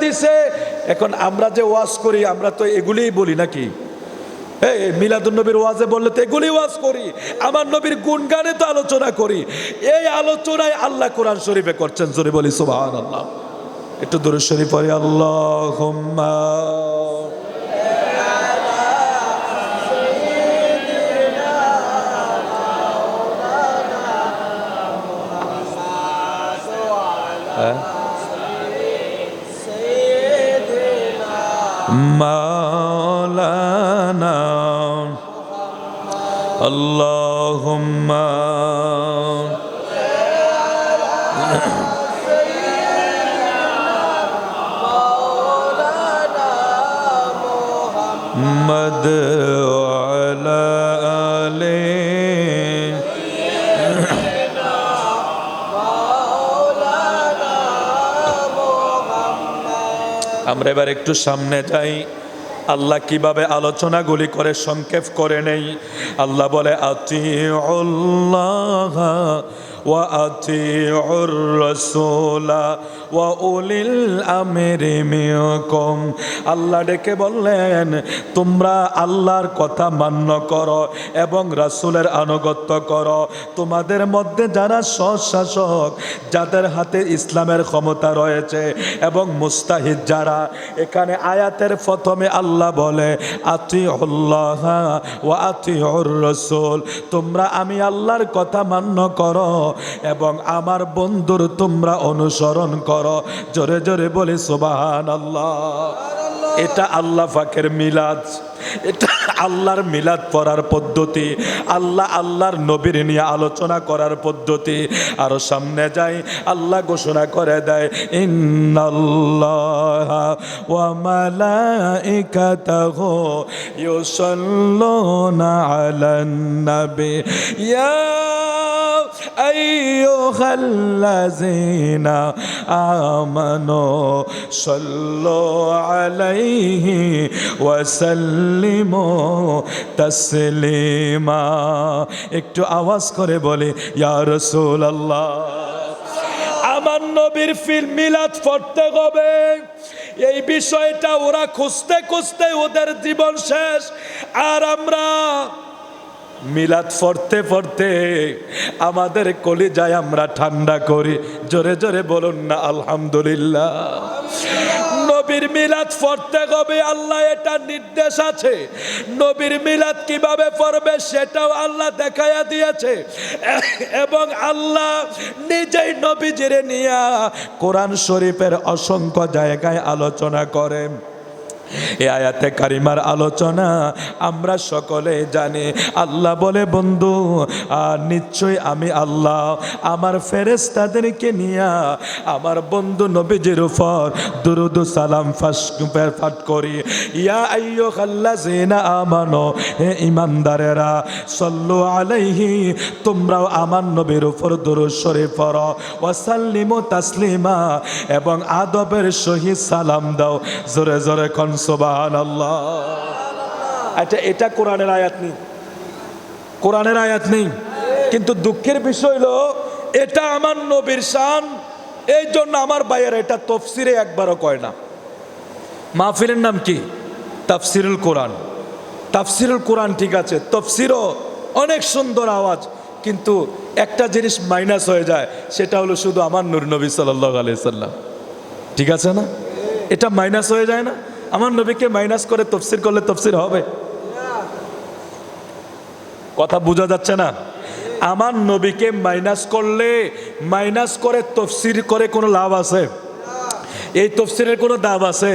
দিছে। এখন আমরা যে ওয়াজ করি আমরা তো এগুলিই বলি নাকি? এই মিলাদুন নবীর ওয়াজে বললে তো এগুলি ওয়াজ করি, আমার নবীর গুণগানে তো আলোচনা করি। এই আলোচনায় আল্লাহ কোরআন শরীফে করছেন, জোরে বলি সুবহানাল্লাহ। একটু দুরূদ শরীফ পড়ি, আল্লাহুম্মা মাওলানা আল্লাহুম্মা মুহাম্মদ ওয়ালা আলি। আমরা এবার একটু সামনে যাই। আল্লাহ কিভাবে আলোচনাগুলি করে সংক্ষেপ করে নেই। আল্লাহ বলে আতিউল্লাহ ওয়া আতিউর রাসূলা ওয়া উলিল আমরি মিনকুম। আল্লাহ ডেকে বললেন তোমরা আল্লাহর কথা মান্য করো এবং রাসূলের আনুগত্য করো। তোমাদের মধ্যে যারা শাসক, যাদের হাতে ইসলামের ক্ষমতা রয়েছে এবং মুস্তাহিদ যারা, এখানে আয়াতের প্রথমে আল্লাহ বলে আতিউল্লাহ ওয়া আতিউর রাসূল। তোমরা আমি আল্লাহর কথা মান্য করো এবং আমার বন্ধুর তোমরা অনুসরণ করো। জোরে জোরে বলি সুবহানাল্লাহ। এটা আল্লাহ পাকের মিলাদ, এটা আল্লাহর মিলাদ পড়ার পদ্ধতি, আল্লাহর নবীর নিয়ে আলোচনা করার পদ্ধতি। আরো সামনে যাই, আল্লাহ ঘোষণা করে দেয় ইন্নাল্লাহা ওয়া মালাইকাতাহু ইউসাল্লুনা আলান নবী ইয়া আইয়ুহাল্লাযীনা আমানু সাল্লু আলাইহি ওয়া সাল্লিমু তাসলিমা। একটু আওয়াজ করে বলে ইয়া রাসূলুল্লাহ। আমার নবীর মিলাদ পড়তে হবে, এই বিষয়টা ওরা খুঁজতে খুঁজতে ওদের জীবন শেষ। আর আমরা মিলাদ পড়তে পড়তে আমাদের কলিজায় আমরা ঠান্ডা করি। জোরে জোরে বলুন না আলহামদুলিল্লাহ। নবীর মিলাদ পড়তে হবে, আল্লাহ এটা নির্দেশ আছে। নবীর মিলাদ কিভাবে পড়বে সেটাও আল্লাহ দেখাইয়া দিয়েছে এবং আল্লাহ নিজেই নবীজিরে নিয়ে কোরআন শরীফের অসংখ্য জায়গায় আলোচনা করেন। এই আয়াতে কারিমার আলোচনা আমরা সকলে জানি। আল্লাহ বলে বন্ধু আর নিশ্চয়ই আমি আল্লাহ আমার ফেরেশতাদেরকে নিয়ে আমার বন্ধু নবীজির উপর দুরূদ ও সালাম পাঠ করি। ইয়া আইয়ুহাল্লাযীনা আমানু, হে ঈমানদারেরা, সাল্লু আলাইহি, তোমরাও আমার নবীর উপর দুরূদ শরীফ পড়ো, ওয়া সাল্লিমু তাসলিমা, এবং আদবের সহিত সালাম দাও। জোরে জোরে কোন সুবহানাল্লাহ। আচ্ছা, এটা কোরআনের আয়াত নেই, কোরআনের আয়াত নেই, কিন্তু দুঃখের বিষয় হলো এটা আমার নবীর শান। এই জন্য আমার ভাইয়েরা এটা তাফসীরে একবারও কয় না। মাহফিলের নাম কি? তাফসীরুল কোরআন। তাফসীরুল কোরআন ঠিক আছে, তাফসীরও অনেক সুন্দর আওয়াজ, কিন্তু একটা জিনিস মাইনাস হয়ে যায়, সেটা হলো শুধু আমার নূর নবী সাল্লাল্লাহু আলাইহি সাল্লাম। ঠিক আছে না? এটা মাইনাস হয়ে যায় না? আমার নবীকে মাইনাস করে তাফসীর করলে তাফসীর হবে? কথা বোঝা যাচ্ছে না? আমার নবীকে মাইনাস করলে, মাইনাস করে তাফসীর করে কোনো লাভ আছে? এই তাফসীরের কোনো দাম আছে?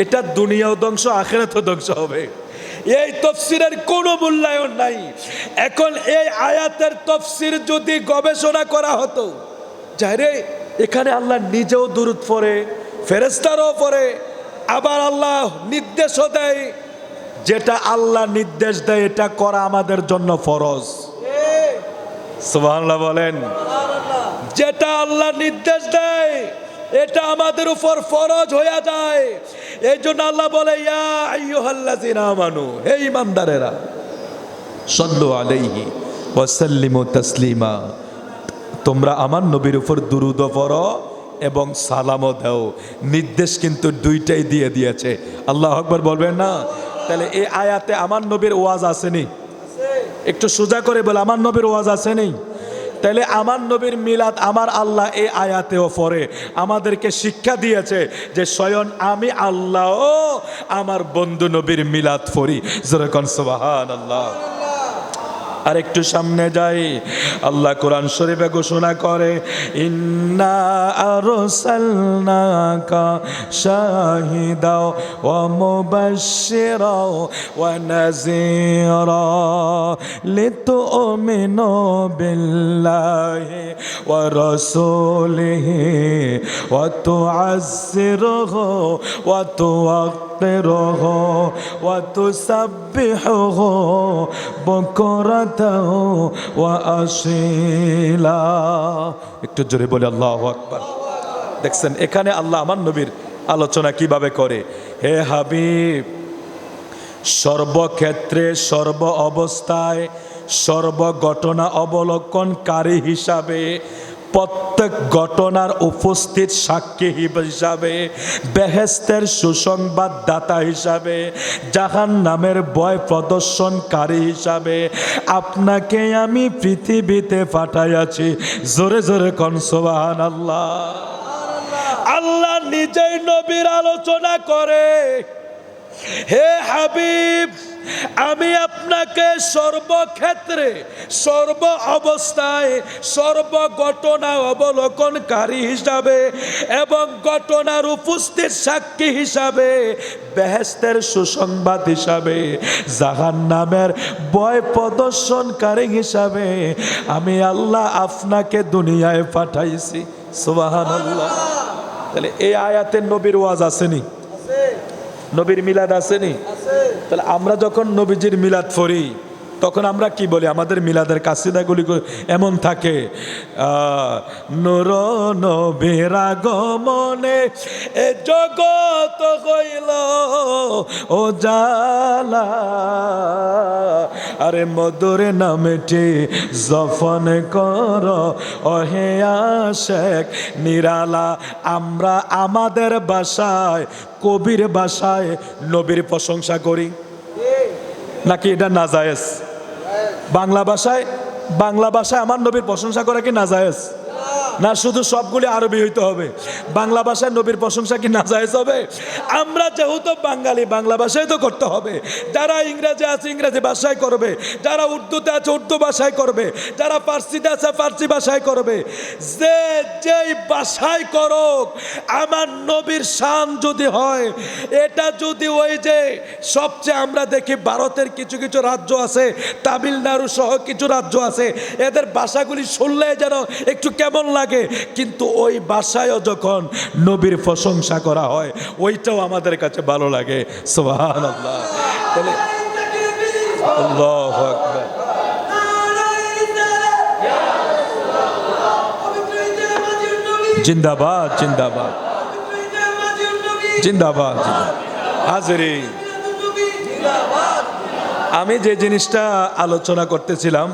এটা দুনিয়াও ধ্বংস, আখিরাতও ধ্বংস হবে। এই তাফসীরের কোনো মূল্যায়ন নাই। এখন এই আয়াতের তাফসীর যদি গবেষণা করা হতো, যারে এখানে আল্লাহ নিজেও দুরূদ পড়ে, ফেরেশতারাও পড়ে, আবার আল্লাহ নির্দেশও দেয়। যেটা আল্লাহ নির্দেশ দেয় এটা করা আমাদের জন্য ফরজ। সুবহানাল্লাহ বলেন। যেটা আল্লাহ নির্দেশ দেয় এটা আমাদের উপর ফরজ হয়ে যায়। এই জন্য আল্লাহ বলে ইয়া আইয়ুহাল্লাযীনা আমানু, হে ঈমানদারেরা, সাল্লু আলাইহি ওয়া সাল্লিমু তাসলিমা, তোমরা আমার নবীর উপর দুরূদ পড়ো এবং সালামও দাও। নির্দেশ কিন্তু দুইটাই দিয়ে দিয়েছে। আল্লাহ আকবার বলবেন না? তাহলে এই আয়াতে আমার নবীর ওয়াজ আসেনি? একটু সোজা করে বলে, আমার নবীর ওয়াজ আসেনি? তাহলে আমার নবীর মিলাদ আমার আল্লাহ এই আয়াতেও পড়ে আমাদেরকে শিক্ষা দিয়েছে যে স্বয়ং আমি আল্লাহ আমার বন্ধু নবীর মিলাদ পড়ি। যেরকম সুবহানাল্লাহ। আর একটু সামনে যাই, আল্লাহ কোরআন শরীফে ঘোষণা করে, ইন্না আরসালনাকা শাহিদা ওয়া মুবাশশিরা ওয়া নাযীরা লিতুমিনু বিল্লাহি ওয়া রাসূলিহি ওয়া তুআজ্জিরুহু ওয়া তুওয়াক্কিরুহু ওয়া তুসাব্বিহুহু বুকরাতাও ওয়া আসীলা। একটু জোরে বলে আল্লাহু আকবার। দেখছেন এখানে আল্লাহ আমার নবীর আলোচনা কিভাবে করে। হে হাবিব, সর্বক্ষেত্রে সর্ব অবস্থায় সর্বঘটনা অবলোকনকারী হিসাবে, প্রত্যেক ঘটনার উপস্থিত সাক্ষী হিসাবে, বেহেশতের সুসংবাদদাতা হিসাবে, জাহান্নামের ভয় প্রদর্শনকারী হিসাবে আপনাকে আমি পৃথিবীতে পাঠাইয়াছি। জোরে জোরে কোন সুবহানাল্লাহ। আল্লাহ নিজেই নবীর আলোচনা করে, হে হাবিব, আমি আপনাকে সর্বক্ষেত্রে সর্ব অবস্থায় সর্বঘটনা অবলোকনকারী হিসাবে এবং ঘটনার উপস্থিত সাক্ষী হিসাবে, বেহেশতের সুসংবাদ হিসাবে, জাহান্নামের ভয় প্রদর্শনকারী হিসাবে আমি আল্লাহ আপনাকে দুনিয়ায় পাঠাইছি। সুবহানাল্লাহ। তাহলে এই আয়াতের নবীর ওয়াজ আসেনি? নবীর মিলাদ আসেনি? তাহলে আমরা যখন নবীজির মিলাদ পড়ি তখন আমরা কি বলি? আমাদের মিলাদের কাসিদাগুলি এমন থাকে, নূর নবীর আগমনে এ জগৎ হইল উজালা, আরে মধুর নামটি জফন কর ওহে আশেক নিরালা। আমরা আমাদের ভাষায়, কবির ভাষায় নবীর প্রশংসা করি নাকি এটা নাজায়েজ? বাংলা ভাষায় আমার নবীর প্রশংসা করা কি নাজায়েজ? না শুধু সবগুলি আরবি হইতে হবে? বাংলা ভাষায় নবীর প্রশংসা কি নাজায়েজ হবে? আমরা যেহেতু বাঙালি, বাংলা ভাষায় তো করতে হবে। যারা ইংরেজি আছে ইংরেজি ভাষায় করবে, যারা উর্দুতে আছে উর্দু ভাষায় করবে, যারা ফার্সিতে আছে ফার্সি ভাষায় করবে। যে যেই ভাষায় করুক, আমার নবীর শান যদি হয়, এটা যদি ওই যে সবচেয়ে আমরা দেখি ভারতের কিছু কিছু রাজ্য আছে, তামিলনাড়ু সহ কিছু রাজ্য আছে, এদের ভাষাগুলি শুনলে যেন একটু কেমন লাগে, কিন্তু ওই ভাষায়ও যখন নবীর প্রশংসা করা হয় ওইটাও আমাদের কাছে ভালো লাগে। সুবহানাল্লাহ। তাহলে আল্লাহু আকবার। জিন্দাবাদ জিন্দাবাদ জিন্দাবাদ। হাজিরিন, আমি যে জিনিসটা আলোচনা করতেছিলাম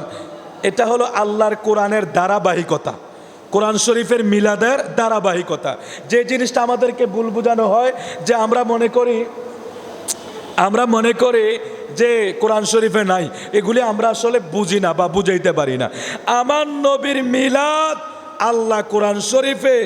এটা হলো আল্লাহর কোরআনের ধারাবাহিকতা, কোরআন শরীফের মিলাদের ধারাবাহিকতা। যে জিনিসটা আমাদেরকে ভুল বোঝানো হয় যে আমরা মনে করি যে কোরআন শরীফে নাই, এগুলি আমরা আসলে বুঝি না বা বুঝাইতে পারি না। আমার নবীর মিলাদ আল্লাহ কোরআন শরীফে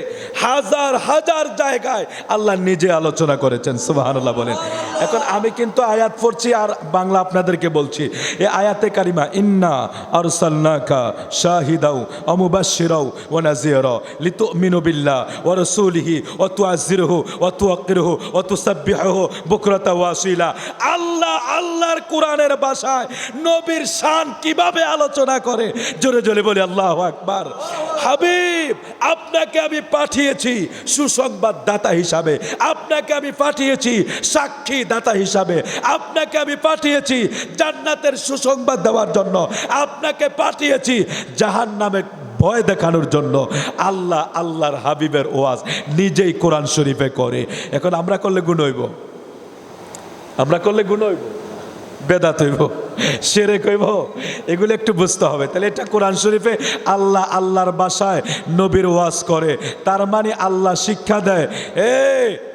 হাজার হাজার জায়গায় আল্লাহ নিজে আলোচনা করেছেন। সুবহানাল্লাহ বলেন। এখন আমি কিন্তু আয়াত পড়ছি আর বাংলা আপনাদেরকে বলছি। এই আয়াতে কারিমা, ইন্না আরসালনাকা শাহিদাও ওয়া মুবাশশিরাও ওয়া নাযীরা লিতুমিনু বিল্লাহ ওয়া রাসূলিহি ওয়া তুআজ্জিরুহু ওয়া তুওয়াক্কিরুহু ওয়া তুসাব্বিহুহু বুকরাতাও ওয়া আসীলা। আল্লাহর কোরআনের ভাষায় নবীর শান কিভাবে আলোচনা করে, জোরে জোরে বলি আল্লাহু আকবার। হাবিব, আপনাকে আমি পাঠিয়েছি সুসংবাদদাতা হিসাবে, আপনাকে আমি পাঠিয়েছি সাক্ষী দাতা হিসাবে, আপনাকে আমি পাঠিয়েছি জান্নাতের সুসংবাদ দেওয়ার জন্য, আপনাকে পাঠিয়েছি জাহান্নামের ভয় দেখানোর জন্য। আল্লাহর হাবিবের ওয়াজ নিজেই কোরআন শরীফে করে। এখন আমরা করলে গুণ হইব? আমরা করলে গুণ হইব? বেদাত হইব? শিরক হইব, এগুলো একটু বুঝতে হবে। তাহলে এটা কোরআন শরীফে আল্লাহ আল্লাহর ভাষায় নবীর ওয়াজ করে, তার মানে আল্লাহ শিক্ষা দেয়।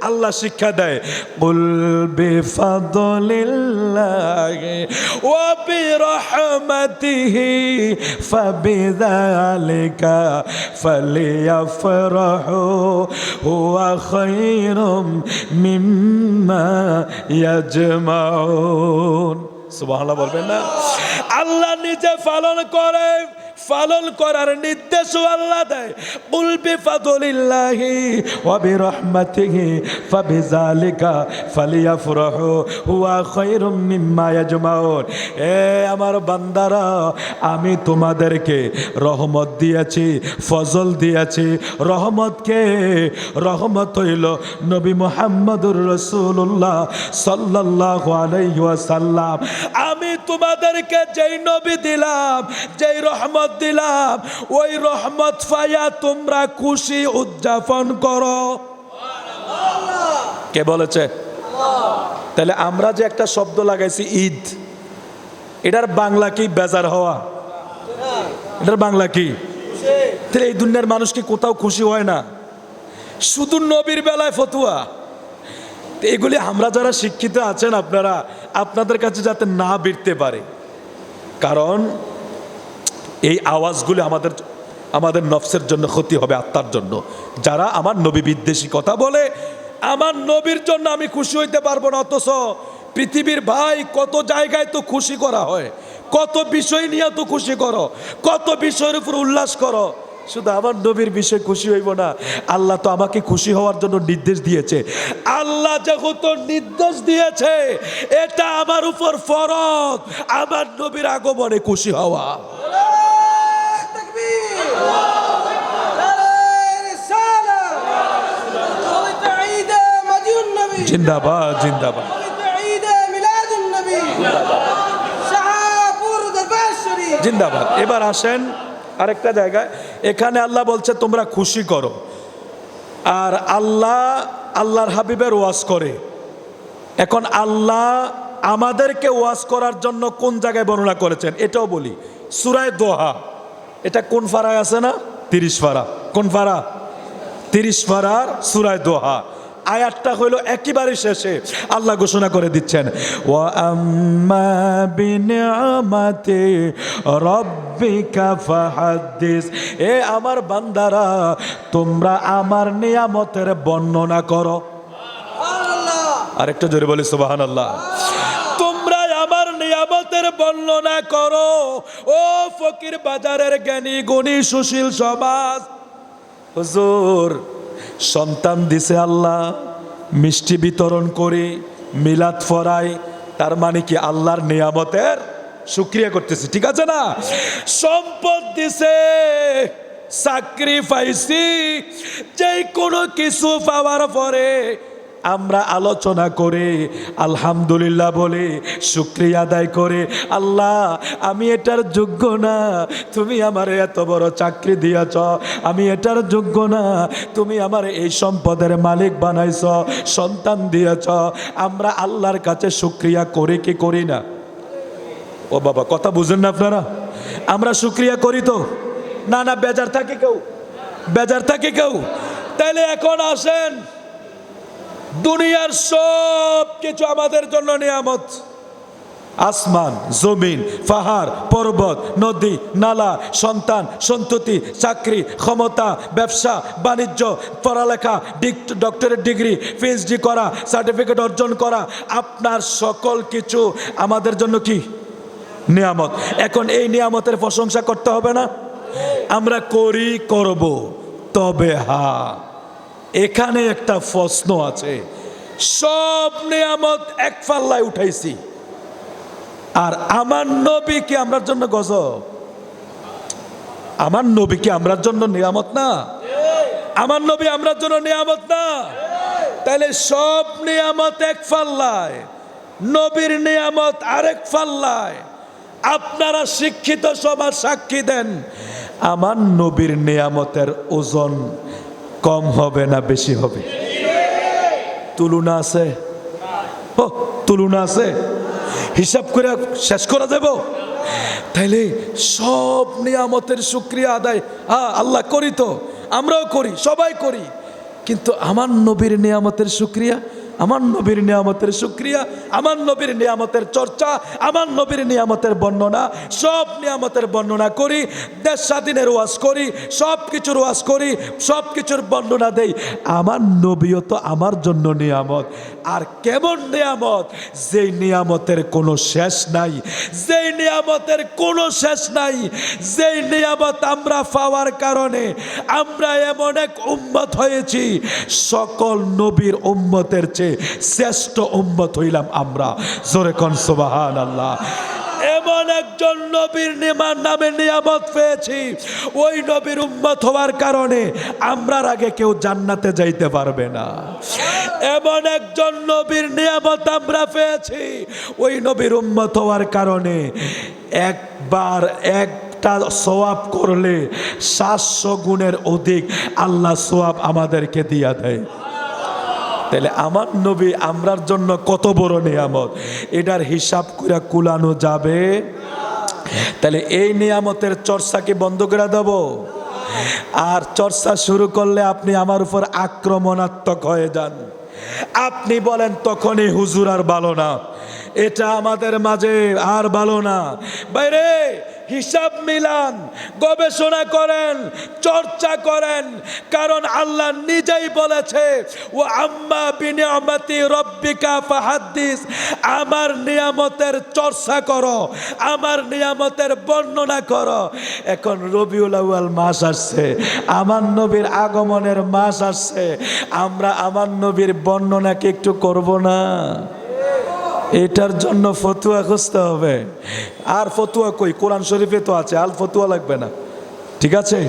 আল্লাহ শিক্ষা দেয়, কুল বিফাদলিল্লাহি ওয়া বিরহমাতিহি ফাবিযালিকা ফালিয়াফরাহু হুয়া খায়রুম মিম্মা ইয়াজমাউন। সুবহানাল্লাহ বলবেন না? আল্লাহ নিজে পালন করে, পালন করার নির্দেশও আল্লাহ দেয়। কুল বিফাদলিল্লাহি ওয়া বিরহমাতিহি ফাবিযালিকা ফালিয়াফরাহু হুয়া খায়রুম মিম্মা ইয়াজমাউন। আমার বান্দারা, আমি তোমাদেরকে রহমত দিয়েছি, ফজল দিয়েছি। রহমতকে, রহমত হইল নবী মুহাম্মদুর রাসূলুল্লাহ সাল্লাল্লাহু আলাইহি ওয়াসাল্লাম। আমি তোমাদেরকে যেই নবী দিলাম, যেই রহমত দিলাম, ওই রহমত পাইয়া তোমরা খুশি উদযাপন করো। কে বলেছে? তাহলে আমরা যে একটা শব্দ লাগাইছি ঈদ, এটার বাংলা কি? বেজার হওয়া। এটার বাংলা কি? তাহলে এই দুনিয়ার মানুষ কি কোথাও খুশি হয় না? শুধু নবীর বেলায় ফতুয়া। এগুলি আমরা যারা শিক্ষিত আছেন, আপনারা আপনাদের কাছে যাতে না বিরতে পারে, কারণ এই আওয়াজগুলি আমাদের নফসের জন্য ক্ষতি হবে, আত্মার জন্য। যারা আমার নবী বিদ্বেষী কথা বলে, আমার নবীর জন্য আমি খুশি হইতে পারবো না, অথচ পৃথিবীর ভাই কত জায়গায় তো খুশি করা হয়, কত বিষয় নিয়ে তো খুশি করো, কত বিষয়ের উপর উল্লাস করো, শুধু আমার নবীর বিষয়ে খুশি হইব না। আল্লাহ তো আমাকে খুশি হওয়ার জন্য নির্দেশ দিয়েছে। আল্লাহ যেহেতু নির্দেশ দিয়েছে, এটা আমার উপর ফরজ, আমার নবীর আগমনে খুশি হওয়া। জিন্দাবাদ, জিন্দাবাদ, জিন্দাবাদ। এবার আসেন আরেকটা জায়গায়, এখানে আল্লাহ বলছে তোমরা খুশি করো, আর আল্লাহ আল্লাহর হাবিবের ওয়াজ করে। এখন আল্লাহ আমাদেরকে ওয়াজ করার জন্য কোন জায়গায় বর্ণনা করেছেন এটাও বলি। সূরা দোহা, এটা কোন ফারায় আছে না? 30 ফারা। কোন ফারা? 30 ফারার সূরা দোহা। আয়াতটা হলো একেবারে শেষে আল্লাহ ঘোষণা করে দিচ্ছেন, ওয়া আম্মা বিনিআমাতি রাব্বিকা ফাহাদ্দিস। এ আমার বান্দারা, তোমরা আমার নিয়ামতের বর্ণনা করো। আরেকটা জোরে বলি সুবহানাল্লাহ। তোমরা আমার নিয়ামতের বর্ণনা করো। ও ফকির বাজারের জ্ঞানী গুণী সুশীল সমাজ, হুজুর সন্তান দিছে আল্লাহ, মিষ্টি বিতরণ করি, মিলাদ ফরাই, তার মানে কি আল্লাহর নিয়ামতের শুকরিয়া করতেছি, ঠিক আছে না? সম্পদ দিছে, চাকরি পাইছি, যে কোনো কিছু পাওয়ার পরে আমরা আলোচনা করে আলহামদুলিল্লাহ বলে শুকরিয়া আদায় করে, আল্লাহ আমি এটার যোগ্য না, তুমি আমার এত বড় চাকরি দিয়েছ, আমি এটার যোগ্য না, তুমি আমার এই সম্পদের মালিক বানাইছ, সন্তান দিয়েছ। আমরা আল্লাহর কাছে শুকরিয়া করি কি করি না? ও বাবা, কথা বুঝেন না আপনারা? আমরা শুকরিয়া করি তো? না না, বেজার থাকে কেউ? বেজার থাকে কেউ? তাইলে এখন আসেন, দুনিয়ার সব কিছু আমাদের জন্য নিয়ামত। আসমান, জমিন, পাহাড়, পর্বত, নদী, নালা, সন্তান, সন্ততি, চাকরি, ক্ষমতা, ব্যবসা, বাণিজ্য, পড়ালেখা, ডক্টরেট ডিগ্রি, পিএইচডি করা, সার্টিফিকেট অর্জন করা, আপনার সকল কিছু আমাদের জন্য কি? নিয়ামত। এখন এই নিয়ামতের প্রশংসা করতে হবে না? আমরা করি, করব। তবে হ্যাঁ, এখানে একটা প্রশ্ন আছে। সব নিয়ামত এক পাল্লায় উঠাইছি, আর আমার নবী কি আমরার জন্য গজব? আমার নবী কি আমরার জন্য নিয়ামত না? আমার নবী আমরার জন্য নিয়ামত না? তাহলে সব নিয়ামত এক পাল্লায়, নবীর নিয়ামত আরেক পাল্লায়। আপনারা শিক্ষিত সমাজ সাক্ষী দেন, আমার নবীর নিয়ামতের ওজন কম হবে না বেশি হবে? তুলনা আছে? ও তুলনা আছে? হিসাব করে শেষ করা যাব? তাইলে সব নিয়ামতের শুকরিয়া আদায় আল্লাহ করি, তো আমরাও করি, সবাই করি, কিন্তু আমার নবীর নিয়ামতের শুকরিয়া, আমার নবীর নিয়ামতের শুকরিয়া, আমার নবীর নিয়ামতের চর্চা, আমার নবীর নিয়ামতের বর্ণনা, সব নিয়ামতের বর্ণনা করি, দেশ স্বাধীনের ওয়াজ করি, সব কিছুর ওয়াজ করি, সব কিছুর বর্ণনা দেই। আমার নবীও তো আমার জন্য নিয়ামত। আর কেমন নিয়ামত? যেই নিয়ামতের কোনো শেষ নাই, যেই নিয়ামতের কোনো শেষ নাই, যেই নিয়ামত আমরা পাওয়ার কারণে আমরা এমন এক উম্মত হয়েছি, সকল নবীর উম্মতের চেয়ে শ্রেষ্ঠ উম্মত হইলাম আমরা। জোরে কোন সুবহানাল্লাহ। এমন একজন নবীর নামে নিয়ামত পেয়েছি, ওই নবীর উম্মত হওয়ার কারণে আমরার আগে কেউ জান্নাতে যাইতে পারবে না। এমন একজন নবীর নিয়ামত আমরা পেয়েছি, ওই নবীর উম্মত হওয়ার কারণে একবার একটা সওয়াব করলে 700 গুণের অধিক আল্লাহ সওয়াব আমাদেরকে দিয়া দেয়। তাহলে আমার নবী আমরার জন্য কত বড় নিয়ামত, এটার হিসাব করে কুলানো যাবে? তাহলে এই নিয়ামতের চর্চা কি বন্ধ করে দেব? আর চর্চা শুরু করলে আপনি আমার উপর আক্রমণাত্মক হয়ে যান, আপনি বলেন তখনই হুজুর আর ভালো না, এটা আমাদের মাঝে আর ভালো না। বাইরে হিসাব মিলান, গবেষণা করেন, চর্চা করেন, কারণ আল্লাহ নিজেই বলেছে, ও আম্মা বিনিয়ামতি রব্বিকা ফাহাদ্দিস, আমার নিয়ামতের চর্চা করো, আমার নিয়ামতের বর্ণনা করো। এখন রবিউল আউয়াল মাস আসছে, আমার নবীর আগমনের মাস আসছে, আমরা আমার নবীর বর্ণনা কি একটু করব না? এটার জন্য ফতুয়া খুঁজতে হবে। আর ফতুয়া কই? কোরআন শরীফে তো আছে, আর ফতুয়া লাগবে না, ঠিক আছে?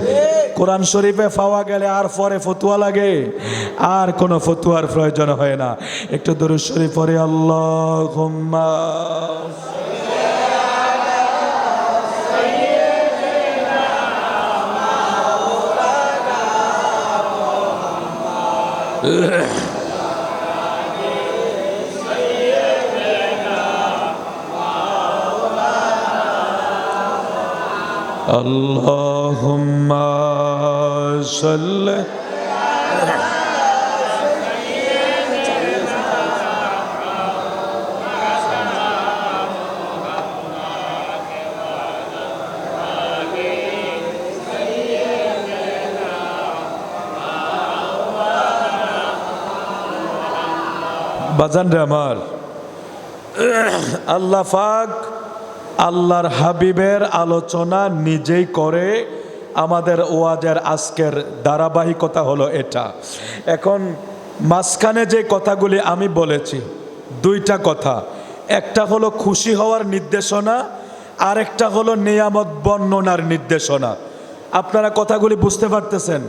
কোরআন শরীফে পাওয়া গেলে আর পরে ফতুয়া লাগে? আর কোনো ফতুয়ার প্রয়োজন হয় না। একটু দরুদ শরীফ পড়ে আল্লাহুম্মা আল্লাহুম্মা সাল্লি বাজান রে আমার, আল্লাহ পাক আল্লাহর হাবিবের আলোচনা নিজেই করে। আমাদের ওয়াজের আজকের ধারাবাহিকতা হলো এটা। এখন মাঝখানে যে কথাগুলি আমি বলেছি, দুইটা কথা, একটা হলো খুশি হওয়ার নির্দেশনা, আরেকটা হলো নিয়ামত বর্ণনার নির্দেশনা। আপনারা কথাগুলি বুঝতে পারতেছেন?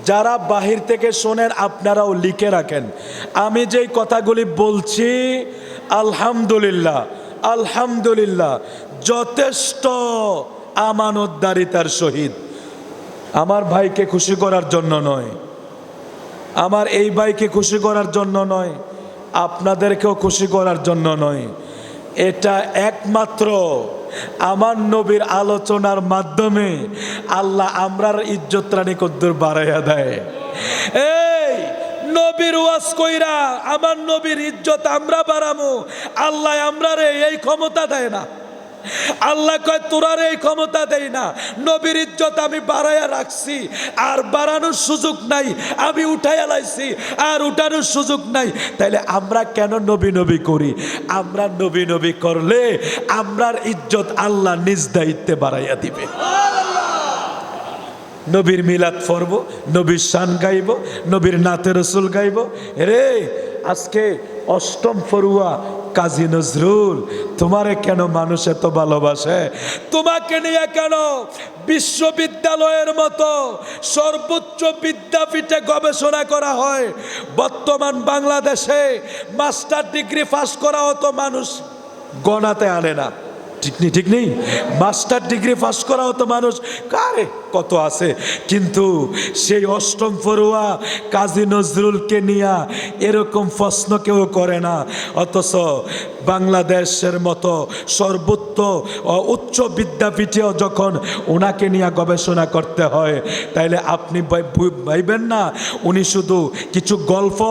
যারা বাহির থেকে শোনেন আপনারাও লিখে রাখেন। আমি যেই কথাগুলি বলছি, আলহামদুলিল্লাহ আলহামদুলিল্লাহ যথেষ্ট আমানতদারিতার সহিত, আমার ভাইকে খুশি করার জন্য নয়, আমার এই ভাইকে খুশি করার জন্য নয়, আপনাদেরকেও খুশি করার জন্য নয়, এটা একমাত্র আমার নবীর আলোচনার মাধ্যমে আল্লাহ আমরার ইজ্জত রানী কদ্দুর বাড়াইয়া দেয়। এই নবীর ওয়াজ কইরা আমার নবীর ইজ্জত আমরা বাড়ামু, আল্লাহ আমরারে এই ক্ষমতা দেয় না। আল্লাহ কয় তোরারে এই ক্ষমতা দেয় না, নবীর ইজ্জত আমি বাড়াইয়া রাখছি, আর বাড়ানোর সুযোগ নাই, আমি উঠাইয়া লাইছি, আর উঠানোর সুযোগ নাই। তাইলে আমরা কেন নবী নবী করি? আমরা নবী নবী করলে আমরার ইজ্জত আল্লাহ নিজ দায়িত্বে বাড়াইয়া দিবে। নবীর মিলাদ পড়ব, নবীর শান গাইব, নবীর নাতে রসুল গাইব। রে আজকে অষ্টম ফরুয়া কাজী নজরুল, তোমারে কেন মানুষ এত ভালোবাসে? তোমাকে নিয়ে কেন বিশ্ববিদ্যালয়ের মতো সর্বোচ্চ বিদ্যাপীঠে গবেষণা করা হয়? বর্তমান বাংলাদেশে মাস্টার ডিগ্রি পাস করা হতো মানুষ গণাতে আনে না, ঠিক নেই? মাস্টার ডিগ্রি পাস করা হতো মানুষ কারে কত আছে, কিন্তু সেই অষ্টম পড়ুয়া কাজী নজরুলকে নিয়ে এরকম প্রশ্ন কেউ করে না। অথচ বাংলাদেশের মতো সর্বোচ্চ উচ্চ বিদ্যাপীঠেও যখন ওনাকে নিয়ে গবেষণা করতে হয়, তাইলে আপনি ভাইবেন না উনি শুধু কিছু গল্প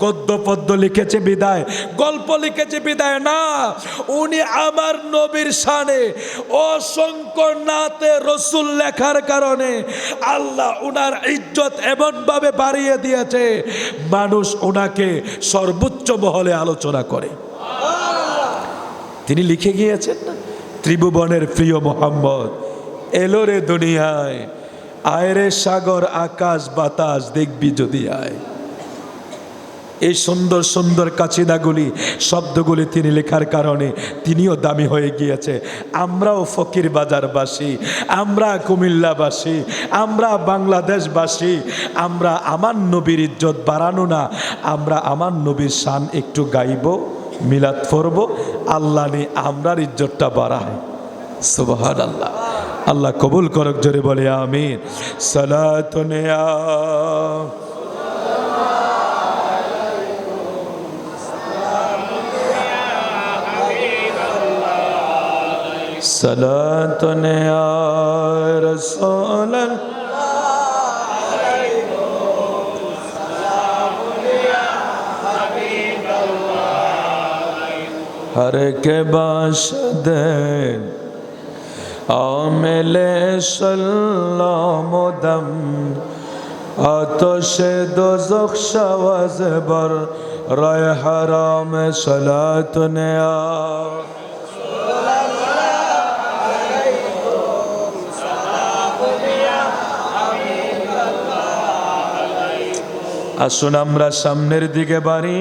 গদ্য পদ্য লিখেছে বিদায়, গল্প লিখেছে বিদায় না, উনি আমার নবীর শানে অসংখ্য নাতে রসুল লেখার কারণে আল্লাহ উনার ইজ্জত এমনভাবে বাড়িয়ে দিয়েছে, মানুষ ওনাকে সর্বোচ্চ মহলে আলোচনা করে। তিনি লিখে গিয়েছেন না, ত্রিভুবনের প্রিয় মোহাম্মদ এলো রে দুনিয়ায়, আয় রে সাগর আকাশ বাতাস দেখবি যদি আয়। এই সুন্দর সুন্দর কাচিদাগুলি শব্দগুলি তিনি লেখার কারণে তিনিও দামি হয়ে গিয়েছে। আমরাও ফকির বাজারবাসী, আমরা কুমিল্লাবাসী, আমরা বাংলাদেশবাসী, আমরা আমার নবীর ইজ্জত বাড়ানো না, আমরা আমার নবীর শান একটু গাইব, মিলাদ পড়ব, আল্লাহ নি আমরার ইজ্জতটা বাড়ায়। সুবহানাল্লাহ। আল্লাহ কবুল করক, জোরে বলে আমিন। সালাতুন ইয়া সালাতুন ইয়া রাসূলুল্লাহ हर के बाशदेन आमिले सल्लामुदम आतशे दोज़ख शवाज़ बर राय हराम सलातुन या আসুন আমরা সামনের দিকে বাড়ি।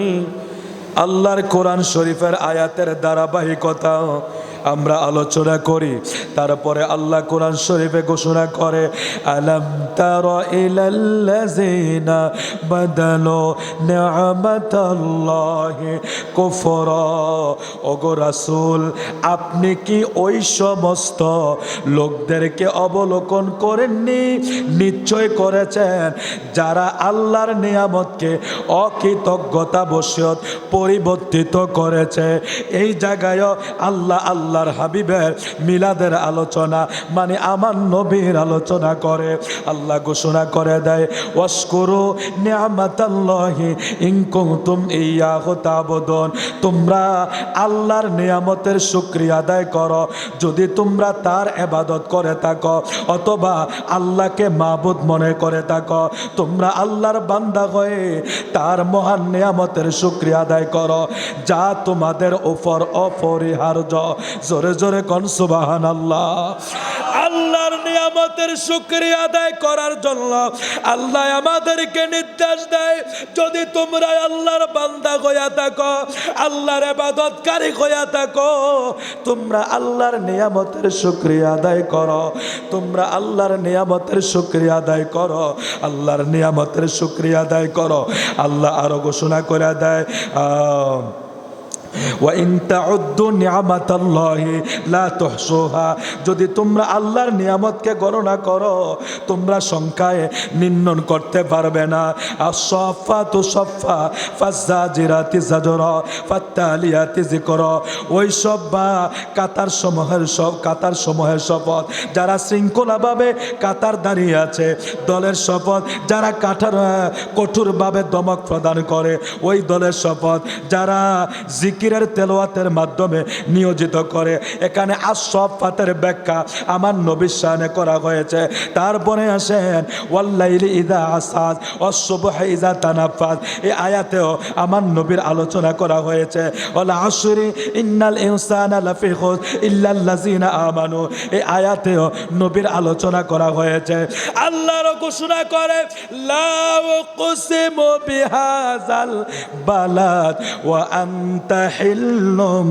আল্লাহর কোরআন শরীফের আয়াতের ধারাবাহিকতা আমরা আলোচনা করি। তারপরে আল্লাহ কোরআন শরীফে ঘোষণা করে, আলাম তারা ইলাল্লাযিনা বাদালু নি'মাতাল্লাহি কুফরা। ওগো রাসূল, আপনি কি ওই সমস্ত লোকদেরকে অবলোকন করেননি? নিশ্চয় করেছেন, যারা আল্লাহর নিয়ামতকে অকৃতজ্ঞতা বশত পরিবর্তিত করেছে। এই জায়গায় আল্লাহ আল্লাহর হাবিবের মিলাদের আলোচনা, মানে আমার নবীর আলোচনা করে। আল্লাহ ঘোষণা করে দেয়, ওয়াশকুরু নি'মাতাল্লাহি ইন কুনতুম ইয়াহু তা'বুদুন। তোমরা আল্লাহর নিয়ামতের শুকরিয়া আদায় করো যদি তোমরা তার ইবাদত করে থাকো, অথবা আল্লাহকে মাবুদ মনে করে থাকো। তোমরা আল্লাহর বান্দা হয়ে তার মহান নিয়ামতের শুকরিয়া আদায় করো, যা তোমাদের উপর অপরিহার্য। জোরে জোরে কোন সুবহানাল্লাহ। আল্লাহর নিয়ামতের শুকরিয়া আদায় করার জন্য আল্লাহ আমাদেরকে নির্দেশ দেয়, যদি তোমরা আল্লাহর বান্দা হইয়া থাকো, আল্লাহর ইবাদতকারী হইয়া থাকো, তোমরা আল্লাহর নিয়ামতের শুকরিয়া আদায় করো, তোমরা আল্লাহর নিয়ামতের শুকরিয়া আদায় করো, আল্লাহর নিয়ামতের শুকরিয়া আদায় করো। আল্লাহ আরো ঘোষণা করে দেয়, ওয়াইন তাউদ্দু নি'মাতাল্লাহি লা তুহসুহা। যদি তোমরা আল্লাহর নিয়ামতকে গণনা করো, তোমরা সংখ্যায় নির্ণয় করতে পারবে না। আস-সাফাতু সাফা ফাজ্জাজিরাতি জাজরা ফাত্তালিয়াতি যিকরা। ওই সব বা কাতার সমূহের শপথ, যারা শৃঙ্খলাভাবে কাতার দাঁড়িয়ে আছে, দলের শপথ যারা কঠোরভাবে দমক প্রদান করে, ওই দলের শপথ যারা জিকিরের তেলাওয়াতের মাধ্যমে নিয়োজিত করে। এখানে আস-সাফাতের ব্যাখ্যা আমার নবীর শানে করা হয়েছে। তারপরে আসেন ওয়াল্লাইলি ইযা আসাস ওয়াস-সুবহি ইযা তানাফাস। এই আয়াতেও আমার নবীর আলোচনা করা হয়েছে। ওয়াল আসরি ইন্নাল ইনসানা লাফি খুস ইল্লাল্লাযিনা আমানু। এই আয়াতেও নবীর আলোচনা করা হয়েছে। আল্লাহর ঘোষণা করে, লা উকসিমু বিহাযাল বালাদ ওয়া আনতা হিল্লুম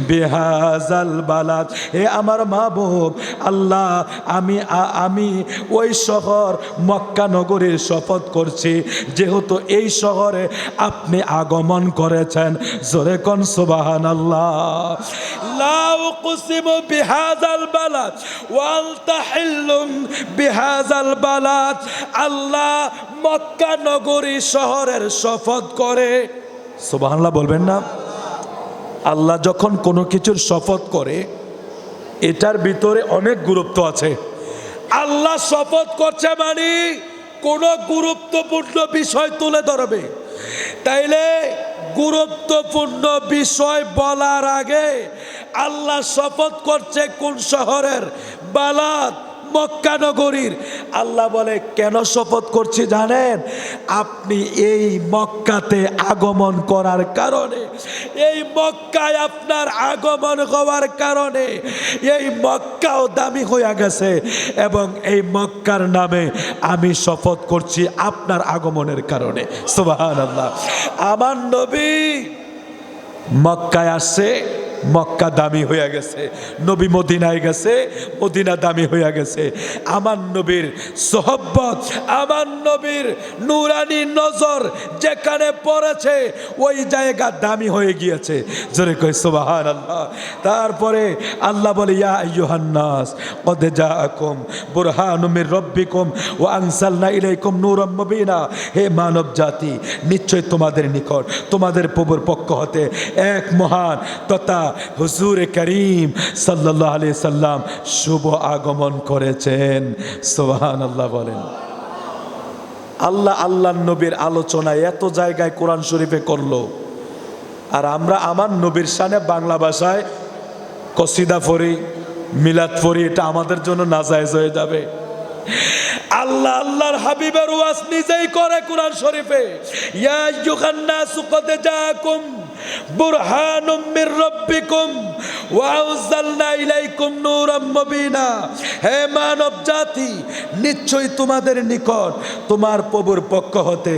বিহাজাল বালাদ। হে আমার মাহবুব আল্লাহ, আমি ওই শহর মক্কা নগরীর শপথ করছি যেহেতু এই শহরে আপনি আগমন করেছেন। জোরে কোন সুবহানাল্লাহ। লা উকসিমু বিহাজাল বালাদ ওয়া আনতা হিল্লুম বিহাজাল বালাদ। আল্লাহ মক্কা নগরী শহরের শপথ করে। সুবহানাল্লাহ বলবেন না? আল্লাহ যখন কোনো কিছুর শপথ করে এটার ভিতরে অনেক গুরুত্ব আছে। আল্লাহ শপথ করছে মানে কোন গুরুত্বপূর্ণ বিষয় তুলে ধরবে। তাইলে গুরুত্বপূর্ণ বিষয় বলার আগে আল্লাহ শপথ করছে কোন শহরের? বালাদ, মক্কা নগরীর। আল্লাহ বলে কেন শপথ করছি জানেন? আপনি এই মক্কাতে আগমন করার কারণে, এই মক্কায় আপনার আগমন হওয়ার কারণে এই মক্কাও দামি হয়ে গেছে এবং এই মক্কার নামে আমি শপথ করছি আপনার আগমনের কারণে। সুবহানাল্লাহ। আমার নবী মক্কায় আসছে, মক্কা দামি হয়ে গেছে। নবী মদিনায় গেছে, মদিনা দামি হয়ে গেছে। আমার নবীর সোহবত, আমার নবীর নুরানি নজর যেখানে পড়েছে ওই জায়গা দামি হয়ে গিয়েছে। জোরে কই সুবহানাল্লাহ। তারপরে আল্লাহ বলে ইয়া আইয়ুহান নাস কদ জাআকুম বুরহানুম মির রাব্বিকুম ওয়া আনসালনা ইলাইকুম নূরাম মুবিনা। হে মানব জাতি, নিশ্চয় তোমাদের নিকট তোমাদের প্রভুর পক্ষ হতে এক মহান তথা হুজুরে করিম সাল্লাল্লাহু আলাইহি সাল্লাম শুভ আগমন করেছেন। সুবহানাল্লাহ বলেন। আল্লাহ আল্লাহর নবীর আলোচনা এত জায়গায় কোরআন শরীফে করলো, আর আমরা আমার নবীর শানে বাংলা ভাষায় কসিদা পড়ি, মিলাদ পড়ি, এটা আমাদের জন্য নাজায়েজ হয়ে যাবে। আল্লাহ আল্লাহর হাবিবের ওয়াজ নিজেই করে কোরআন শরীফে। ইয়া আইয়ুহান নাসু কদ জাআকুম বুরহানুম মির রাব্বিকুম ওয়া আনজালনা ইলাইকুম নূরাম মুবিনা। হে মানব জাতি, নিশ্চয়ই তোমাদের নিকট তোমার প্রভুর পক্ষ হতে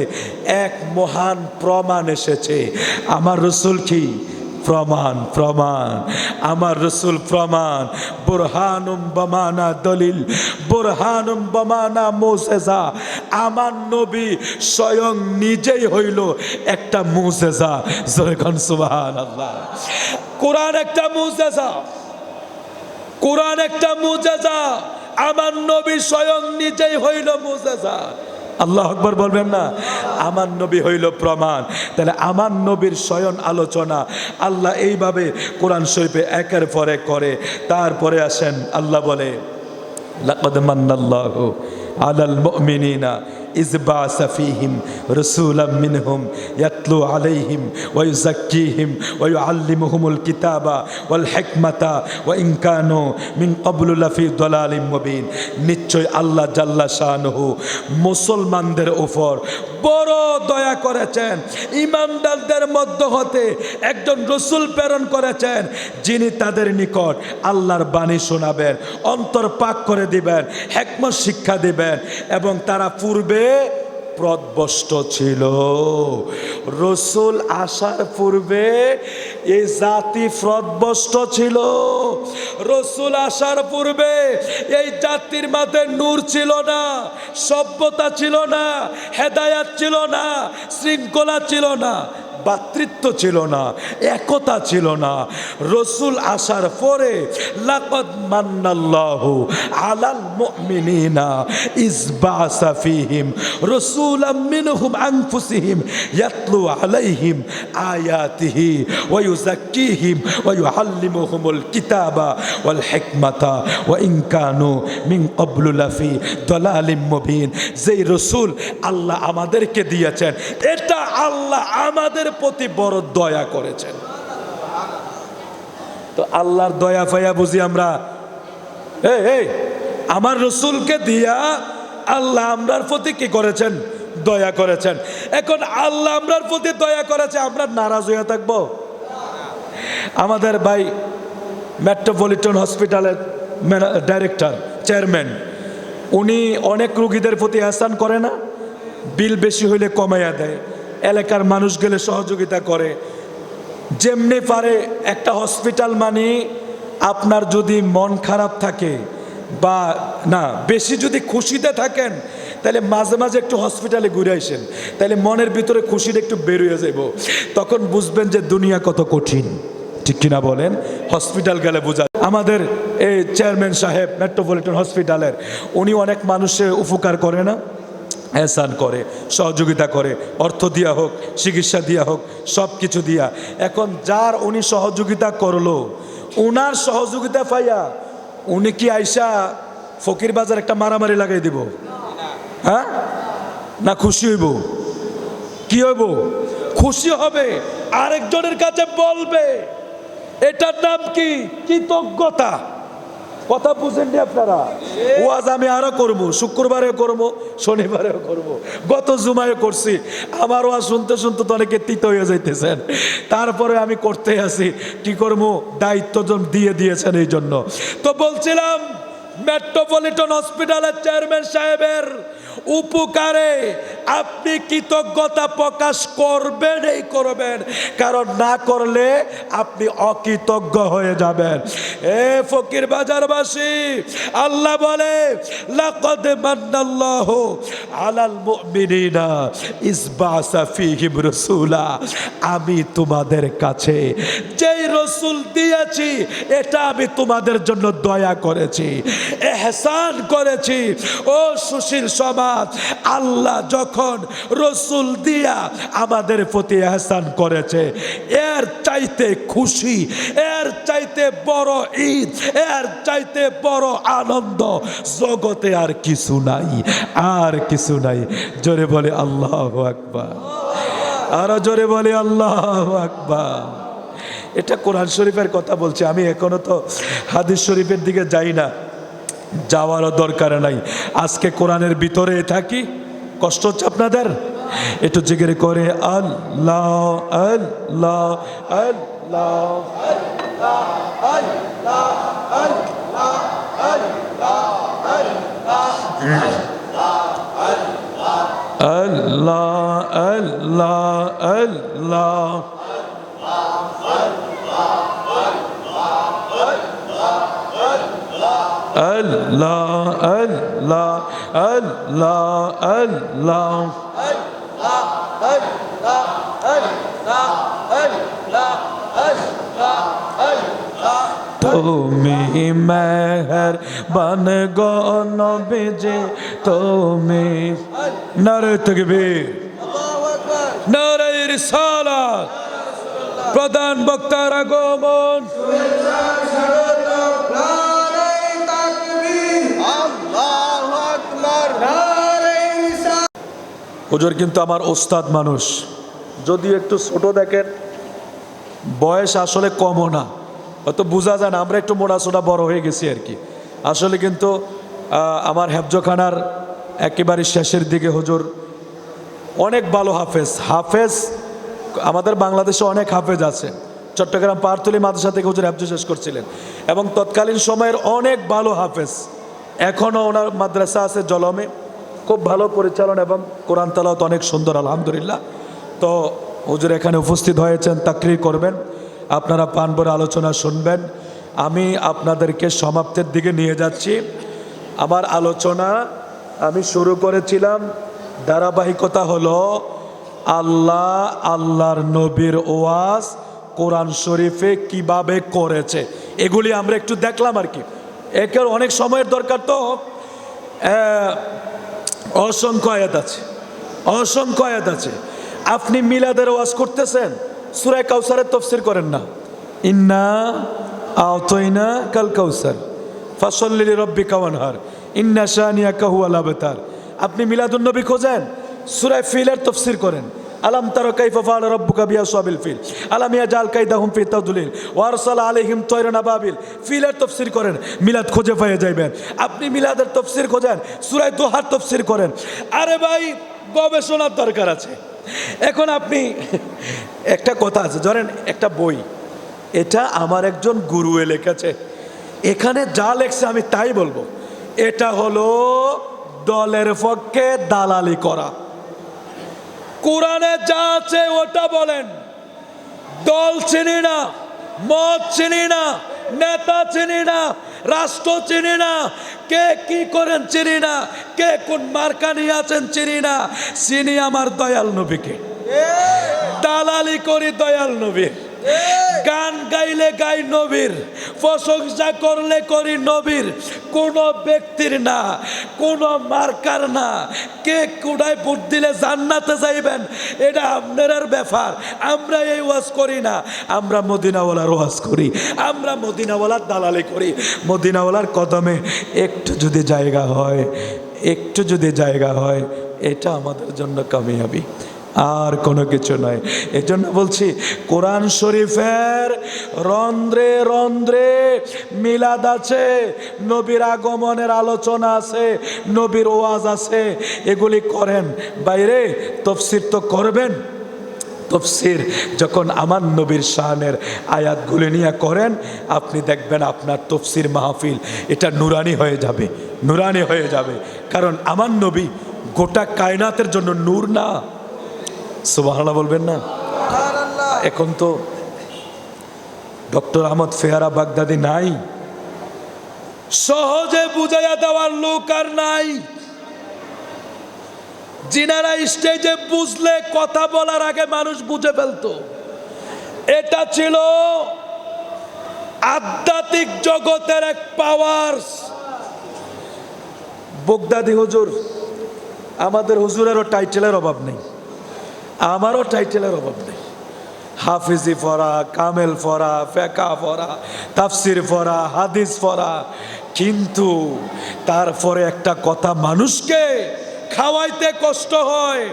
এক মহান প্রমাণ এসেছে। আমার রাসূল কি? প্রমাণ। প্রমাণ। আমার রাসূল প্রমাণ। বুরহানুম বামানা দলিল, বুরহানুম বামানা মুজিজা। আমার নবী স্বয়ং নিজেই হইল একটা মুজিজা। জোরে কোন সুবহানাল্লাহ। কোরআন একটা মুজিজা, কোরআন একটা মুজিজা। আমার নবী স্বয়ং নিজেই হইল মুজিজা। আল্লাহু আকবার বলবেন না? আমার নবী হইল প্রমাণ। তাহলে আমার নবীর স্বয়ং আলোচনা আল্লাহ এইভাবে কোরআন শরীফে একের পর এক করে। তারপরে আসেন আল্লাহ বলে লাকাদ মান্নাল্লাহু আলাল মুমিনিনা ইয বা'সা ফীহিম রাসূলাম মিনহুম ইয়াতলু আলাইহিম ওয়া ইউযাক্কিহিম ওয়া ইউআল্লিমুহুমুল কিতাবা ওয়াল হিকমাতা ওয়া ইন কানু মিন ক্বাবলু লাফি দালালিম মুবিন। নিশ্চয় আল্লাহ জাল্লা শানুহু মুসলমানদের উপর বড় দয়া করেছেন। ঈমানদারদের মধ্য হতে একজন রাসূল প্রেরণ করেছেন যিনি তাদের নিকট আল্লাহর বাণী শোনাবেন, অন্তর পাক করে দিবেন, হিকমত শিক্ষা দিবেন। এবং তারা পূর্বে পথভ্রষ্ট ছিল। রাসূল আসার পূর্বে এই জাতি পথভ্রষ্ট ছিল। রাসূল আসার পূর্বে এই জাতির মাঝে নূর ছিল না, সভ্যতা ছিল না, হেদায়েত ছিল না, শৃঙ্খলা ছিল না, ভাতৃত্ব ছিল না, একতা ছিল না। রাসূল আসার পরে লাকাদ মান্নাল্লাহু আলাল মুমিনিনা ইয বা'সা ফীহিম রাসূলাম মিনহুম আনফুসিহিম ইয়াতলু আলাইহিম আয়াতিহি ওয়া ইউযাক্কিহিম ওয়া ইউআল্লিমুহুমুল কিতাবা ওয়াল হিকমাতা ওয়া ইন কানু মিন ক্বাবলু লাফি দালালিম মুবিন। যেই রাসূল আল্লাহ আমাদেরকে দিয়েছেন, এটা আল্লাহ আমাদের প্রতি বড় দয়া করেছেন। তো আল্লাহর দয়া পাইয়া বুঝি আমরা এই আমার রাসূলকে দিয়া আল্লাহ আমরার প্রতি কি করেছেন? দয়া করেছেন। এখন আল্লাহ আমরার প্রতি দয়া করেছে, আমরা নারাজ হয়ে থাকবো? আমাদের ভাই মেট্রোপলিটন হসপিটালের ডাইরেক্টর, চেয়ারম্যান, উনি অনেক রোগীদের প্রতি আহসান করে না? বিল বেশি হইলে কমাইয়া দেয়, এলাকার মানুষ গেলে সহযোগিতা করে, যেমনি পারে একটা হসপিটাল মানে আপনার যদি মন খারাপ থাকে বা না বেশি যদি খুশিতে থাকেন তাহলে মাঝে মাঝে একটু হসপিটালে ঘুরে আসেন, তাহলে মনের ভিতরে খুশিটা একটু বেরিয়ে যাব, তখন বুঝবেন যে দুনিয়া কত কঠিন। ঠিক কিনা বলেন? হসপিটাল গেলে বোঝা। আমাদের এই চেয়ারম্যান সাহেব মেট্রোপলিটন হসপিটালের, উনি অনেক মানুষের উপকার করে না, এহসান করে, সহযোগিতা করে, অর্থ দিয়া হোক, চিকিৎসা দিয়া হোক, সব কিছু দিয়া। এখন যার উনি সহযোগিতা করলো, উনার সহযোগিতা পাইয়া উনি কি আইসা ফকির বাজার একটা মারামারি লাগাই দিব? হ্যাঁ না খুশি হইব? কি হইব? খুশি হবে, আরেকজনের কাছে বলবে। এটার নাম কি? কৃতজ্ঞতা। কথা বুঝেননি আপনারা? ওয়াজ আমি আরো করবো, শুক্রবারেও করবো, শনিবারেও করবো, গত জুমায় করছি। আমার ওয়াজ শুনতে শুনতে তো অনেকে তিত হয়ে যাইতেছেন, তারপরে আমি করতে আছি। কি করবো? দায়িত্ব দিয়ে দিয়েছেন এই জন্য। তো বলছিলাম মেট্রোপলিটন হসপিটালের চেয়ারম্যান সাহেবের উপকারে আপনি কৃতজ্ঞতা প্রকাশ করবেনই করবেন, কারণ না করলে আপনি অকৃতজ্ঞ হয়ে যাবেন। এ ফকির বাজারবাসী, আল্লাহ বলে লাকাদ মান্নাল্লাহু আলাল মুমিনিনা ইয বাসা ফীহিম রাসূলা, আমি তোমাদের কাছে যেই রাসূল দিয়েছি এটা আমি তোমাদের জন্য দয়া করেছি, এহসান করেছি। ও সুশীল সমাজ, আল্লাহ যখন রসুল দিয়া আমাদের প্রতি এহসান করেছে, এর চাইতে খুশি, এর চাইতে বড় ঈদ, এর চাইতে বড় আনন্দ জগতে আর কিছু নাই, আর কিছু নাই। জোরে বলে আল্লাহু আকবার, আরো জোরে বলে আল্লাহু আকবার। এটা কোরআন শরীফের কথা বলছি আমি, এখনো তো হাদিস শরীফের দিকে যাই না, যাওয়ারও দরকার নাই। আজকে কোরআনের ভিতরে থাকি। কষ্ট হচ্ছে আপনাদের? একটু জিকির করে আল্লাহ আল্লাহ আল্লাহ আল্লাহ আল্লাহ আল্লাহ আল্লাহ আল্লাহ আল্লাহ আল্লাহ। তুমি মেহেরবান গো নবীজি, তুমি। নারে তাকবীর, নারে রিসালাত। প্রধান বক্তার আগমন। হুজুর কিন্তু আমার ওস্তাদ মানুষ, যদিও একটু ছোট দেখেন, বয়স আসলে কমও না, হয়তো বোঝা যায় না, আমরা একটু মোড়াচোড়া বড় হয়ে গেছি আর কি। আসলে কিন্তু আমার হেফজখানার একেবারে শেষের দিকে হুজুর অনেক ভালো হাফেজ। হাফেজ আমাদের বাংলাদেশে অনেক হাফেজ আছে। চট্টগ্রাম পাহাড়তলী মাদ্রাসা থেকে হুজুর হেফজ শেষ করছিলেন, এবং তৎকালীন সময়ের অনেক ভালো হাফেজ। এখনও ওনার মাদ্রাসা আছে জলমে, খুব ভালো পরিচালনা এবং কোরআন তেলাওয়াত অনেক সুন্দর, আলহামদুলিল্লাহ। তো হুজুর এখানে উপস্থিত হয়েছেন, তাকরীর করবেন, আপনারা পান ভরে আলোচনা শুনবেন। আমি আপনাদেরকে সমাপ্তের দিকে নিয়ে যাচ্ছি। আমার আলোচনা আমি শুরু করেছিলাম, ধারাবাহিকতা হলো আল্লাহ আল্লাহর নবীর ওয়াজ কোরআন শরীফে কিভাবে করেছে, এগুলি আমরা একটু দেখলাম আর কি। একের অনেক সময়ের দরকার, তো অসংখ্য আয়াত আছে, অসংখ্য আয়াত আছে। আপনি মিলাদের ওয়াজ করতেছেন, সূরা কাউসারের তাফসীর করেন না, ইন্না আতাইনা কাল কাউসার ফাসাল্লি লিরাব্বিকা ওয়ানহার ইন্না শানিয়াকা হুয়াল আবতার। আপনি মিলাদুন নবী খোঁজেন, সূরা ফিলের তাফসীর করেন, আলাম তারা কাইফা ফাআলা রাব্বুকা বিআসহাবিল ফিল আলাম ইয়াজআল কাইদাহুম ফি তাদলিল ওয়া আরসালা আলাইহিম তায়রান আবাবিল। ফিলের তাফসীর করেন, মিলাদ খুঁজে পেয়ে যাবেন। আপনি মিলাদের তাফসীর খোঁজেন, সূরা দুহার তাফসীর করেন। আরে ভাই, গবেষণার দরকার আছে। এখন আপনি একটা কথা আছে, ধরেন একটা বই, এটা আমার একজন গুরুয়ে লিখেছে, এখানে যা লেখছে আমি তাই বলবো। এটা হলো দলের পক্ষে দালালি করা। কোরআনে যা আছে ওটা বলেন, দল চিনি না, মত চিনি না, নেতা চিনি না, রাষ্ট্র চিনি না, কে কি করেন চিনি না, কে কোন মার্কা নিয়ে আছেন চিনি না, চিনি আমার দয়াল নবীকে। দালালি করি দয়াল নবীর, গান গাইলে গাই নবীর, প্রশংসা করলে করি নবীর, কোন ব্যক্তির না, কোন মার্কার না। কে কুড়ায় ভোট দিলে জান্নাতে যাইবেন এটা আপনার ব্যাপার। আমরা এই ওয়াজ করি না, আমরা মদিনাওয়ালার ওয়াজ করি, আমরা মদিনাওয়ালার দালালি করি। মদিনাওয়ালার কদমে একটু যদি জায়গা হয়, একটু যদি জায়গা হয়, এটা আমাদের জন্য কামিয়াবি, আর কোনো কিছু নয়। এই জন্য বলছি, কোরআন শরীফের রন্ধ্রে রন্ধ্রে মিলাদ আছে, নবীর আগমনের আলোচনা আছে, নবীর ওয়াজ আছে, এগুলি করেন। বাইরে তাফসীর তো করবেন, তাফসীর যখন আমার নবীর শানের আয়াতগুলি নিয়ে করেন, আপনি দেখবেন আপনার তাফসীর মাহফিল এটা নুরানি হয়ে যাবে, নুরানি হয়ে যাবে। কারণ আমার নবী গোটা কায়নাতের জন্য নূর না? সুবহানাল্লাহ বলবেন না? এখন তো ডক্টর আহমদ ফেয়ারা বাগদাদি নাই, সহজে বুঝাইয়া দেওয়ার লোক আর নাই। যিনারা স্টেজে বুঝলে কথা বলার আগে মানুষ বুঝে ফেলতো। এটা ছিল আধ্যাত্মিক জগতের এক পাওয়ার। বাগদাদি হুজুর, আমাদের হুজুরেরও টাইটেলের অভাব নেই, আমারও টাইটেলের অভাব নেই। হাফিজি পড়া, কামেল পড়া, ফেকা পড়া, তাফসির পড়া, হাদিস পড়া, কিন্তু তারপরে একটা কথা মানুষকে খাওয়াইতে কষ্ট হয়।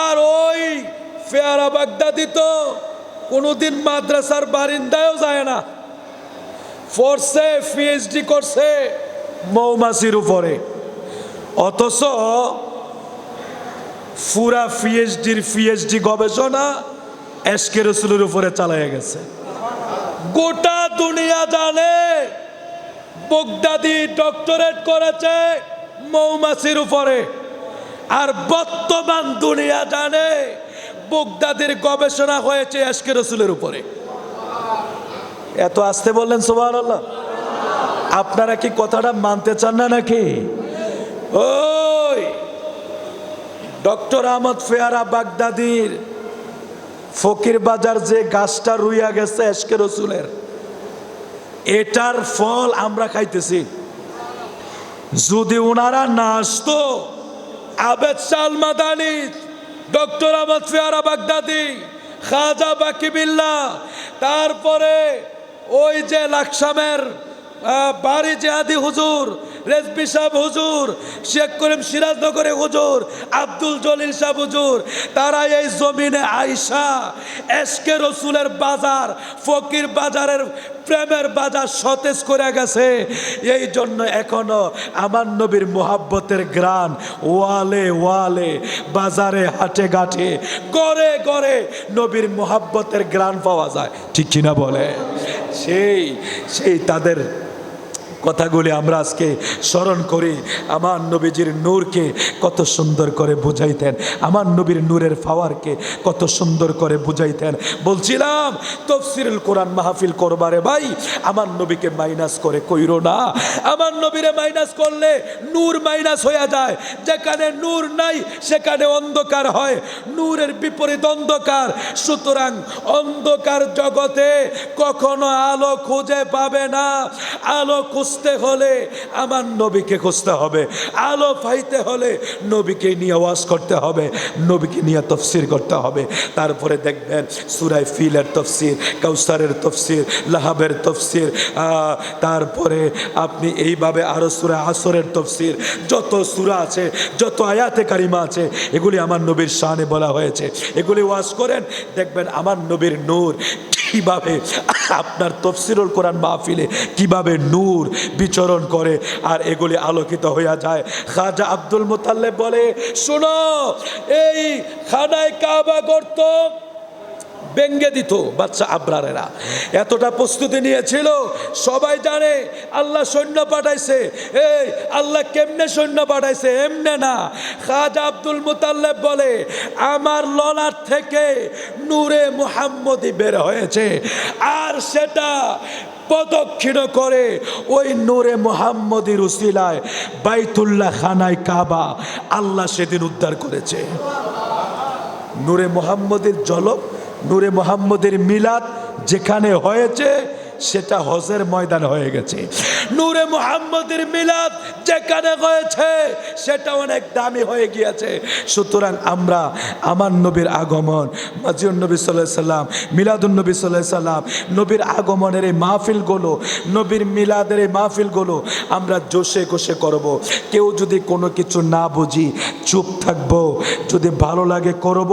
আর ওই ফেয়ারা বাগদাদি তো কোনোদিন মাদ্রাসার বারিন্দায়ও যায় না, পড়ছে, পিএইচডি করছে মৌমাছির উপরে, অথচ পুরা পিএইচডি গবেষণা এশকে রসুলের উপরে চালাইয়া গেছে। গোটা দুনিয়া জানে বাগদাদি ডক্টরেট করেছে মৌমাছির উপরে, আর বর্তমান দুনিয়া জানে বাগদাদির গবেষণা হয়েছে এশকে রসুলের উপরে। এত আসতে বললেন সুবহানাল্লাহ। আপনারা কি কথাটা মানতে চান না নাকি? ওই ডক্টর আহমদ ফেয়ারা বাগদাদির ফকির বাজার যে গাছটা রুইয়া গেছে এশকে রসুলের, এটার ফল আমরা খাইতেছি। যদি ওনারা না আসতো, আবেদ শাহ মাদানী, ডক্টর আহমদ ফেয়ারা বাগদাদি, খাজা বাকি বিল্লাহ, তারপরে ওই যে লাকসামের বাড়ি জেহাদি হুজুর, রেজবি সাহেব হুজুর, শেখ করিম সিরাজনগরে হুজুর, আব্দুল জলিল সাহেব হুজুর, তারা এই জমিনে আইসা এশকে রসুলের বাজার, ফকির বাজারের প্রেমের বাজার সতেজ করে গেছে। এই জন্য এখনো আমার নবীর মোহাব্বতের গ্রান ওয়ালে ওয়ালে, বাজারে হাটে ঘাটে, গড়ে গড়ে নবীর মোহাব্বতের গ্রান পাওয়া যায়, ঠিক কিনা বলে? সেই তাদের কথাগুলি আমরা আজকে স্মরণ করি। আমার নবীজির নূরকে কত সুন্দর করে বুঝাইতেন, আমার নবীর নূরের পাওয়ারকে কত সুন্দর করে বুঝাইতেন। বলছিলাম তাফসীরুল কোরআন মাহফিল করবারে ভাই, আমার নবীকে মাইনাস করে কইরো না। আমার নবীরে মাইনাস করলে নূর মাইনাস হয়ে যায়। যেখানে নূর নাই সেখানে অন্ধকার হয়, নূরের বিপরীত অন্ধকার। সুতরাং অন্ধকার জগতে কখনো আলো খুঁজে পাবে না। আলো খুঁজতে হলে আমার নবীকে খুঁজতে হবে, আলো পাইতে হলে নবীকে নিয়ে ওয়াজ করতে হবে, নবীকে নিয়ে তাফসীর করতে হবে। তারপরে দেখবেন সূরা ফিলের তাফসীর, কাউসারের তাফসীর, লাহাবের তাফসীর, তারপরে আপনি এইভাবে আরো সূরা আসরের তাফসীর, যত সূরা আছে, যত আয়াতে কারিমা আছে, এগুলি আমার নবীর শানে বলা হয়েছে। এগুলি ওয়াজ করেন, দেখবেন আমার নবীর নূর কিভাবে আপনার তাফসীরুল কোরআন মাহফিলে কিভাবে নূর বিচরণ করে আর এগুলি আলোকিত হইয়া যায়। খাজা আব্দুল মুতাল্লিব বলে, শোনো, এই খানায় কাবা করত ব্যঙ্গে দিত বাচ্চা আবরারেরা। এতটা প্রস্তুতি নিয়েছিল, সবাই জানে আল্লাহ সৈন্য পাঠাইছে। এই আল্লাহ কেমনে সৈন্য পাঠাইছে? এমনে না। খাজা আব্দুল মুতাল্লিব বলে, আমার ললাট থেকে নূরে মুহাম্মদী বের হয়েছে, আর সেটা প্রদক্ষিণ করে ওই নূরে মুহাম্মদীর উসিলায় বাইতুল্লাহ খানায় কাবা আল্লাহ সেদিন উদ্ধার করেছে। নূরে মুহাম্মদীর ঝলক, নূরে মুহাম্মদীর মিলাদ যেখানে হয়েছে সেটা হজের ময়দান হয়ে গেছে। নূরে মুহাম্মদের মিলাদ যেখানে হয়েছে সেটা অনেক দামি হয়ে গিয়েছে। সুতরাং আমরা আমার নবীর আগমন, মাজিউন নবী সাল্লাল্লাহু আলাইহি সাল্লাম, মিলাদুন নবী সাল্লাল্লাহু আলাইহি সাল্লাম, নবীর আগমনের এই মাহফিলগুলো, নবীর মিলাদের এই মাহফিলগুলো আমরা জোশে কোষে করব। কেউ যদি কোনো কিছু না বুঝি চুপ থাকবো, যদি ভালো লাগে করব,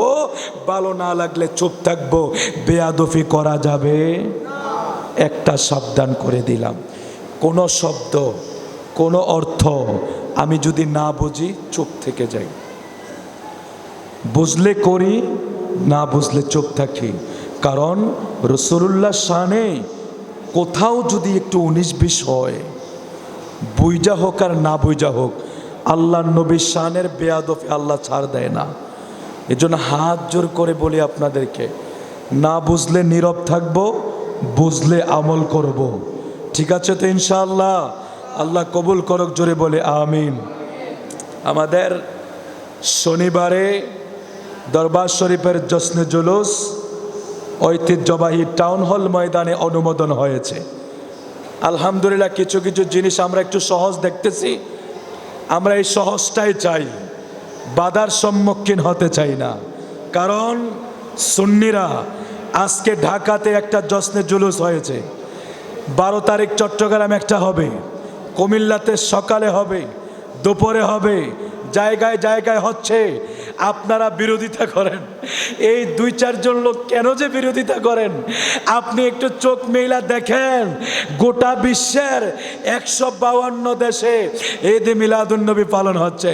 ভালো না লাগলে চুপ থাকবো। বেয়াদফি করা যাবে। একটা সাবধান করে দিলাম, কোনো শব্দ, কোনো অর্থ আমি যদি না বুঝি চুপ থেকে যাই। বুঝলে করি, না বুঝলে চুপ থাকি। কারণ রাসূলুল্লাহ শানে কোথাও যদি একটু 19-20 হয়, বুঝা হোক আর না বুঝা হোক, আল্লাহর নবীর শানের বেয়াদফি আল্লাহ ছাড় দেয় না। এজন্য হাত জোর করে বলি আপনাদেরকে, না বুঝলে নীরব থাকবো, বুঝলে আমল করব। ঠিক আছে তো ইনশাআল্লাহ? আল্লাহ কবুল করক, জোরে বলে আমিন। আমাদের শনিবারে দরবার শরীফের জশ্নে জুলুস ঐতিহ্যবাহী টাউন হল ময়দানে অনুমোদন হয়েছে। আলহামদুলিল্লাহ, কিছু কিছু জিনিস আমরা একটু সহজ দেখতেছি। আমরা এই সহজটাই চাই, বাধার সম্মুখীন হতে চাই না। কারণ সুন্নিরা আজকে ঢাকাতে একটা জশ্নে জুলুস হয়েছে, 12 তারিখ চট্টগ্রামে একটা হবে, কুমিল্লাতে সকালে হবে, দুপুরে হবে, জায়গায় জায়গায় হচ্ছে। আপনারা বিরোধিতা করেন। এই 2-4 জন লোক কেন যে বিরোধিতা করেন? আপনি একটু চোখ মেলা দেখেন, গোটা বিশ্বের 152 দেশে ঈদ মিলাদুন নবী পালন হচ্ছে,